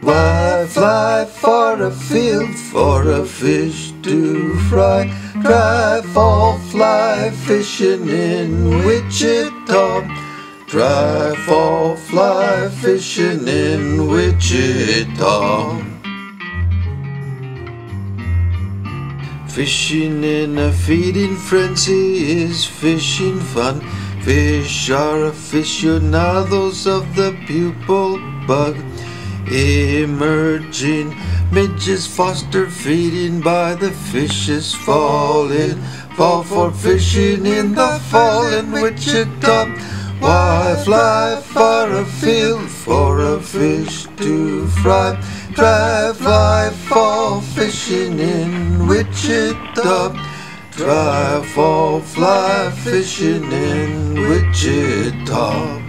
Why fly far afield for a fish to fry? Try fall fly fishing in Wichita. Try fall fly fishing in Wichita. Fishing in a feeding frenzy is fishing fun. Fish are aficionados of the pupil bug. Emerging midges foster feeding by the fishes falling. Fall for fishing in the fall in Wichita. Why fly far afield for a fish to fry? Try fly fall fishing in Wichita. Try fall fly fishing in Wichita.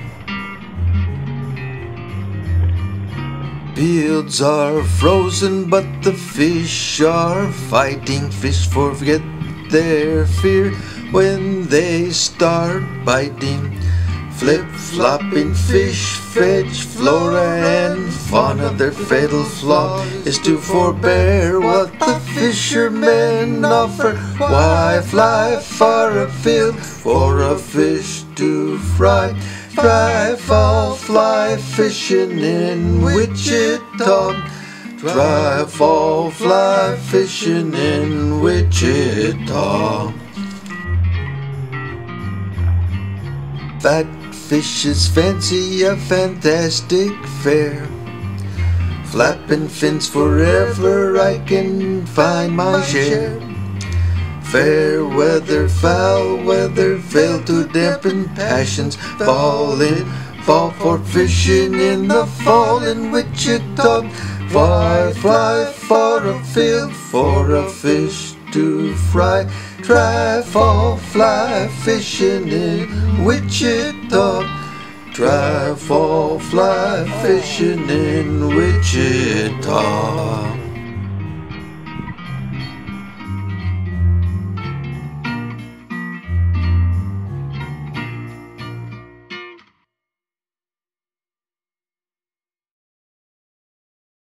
Fields are frozen, but the fish are fighting. Fish forget their fear when they start biting. Flip-flopping fish fetch flora and fauna. Their fatal flaw is to forbear what the fishermen offer. Why fly far afield for a fish to fry? Try fall fly fishing in Wichita. Try fall fly fishing in Wichita. Fat fishes fancy a fantastic fare. Flapping fins forever, I can find my share. Fair weather, foul weather, fail to dampen passions. Fall for fishing in the fall in Wichita. Why fly far afield for a fish to fry? Try fall fly fishing in Wichita. Try fall fly fishing in Wichita.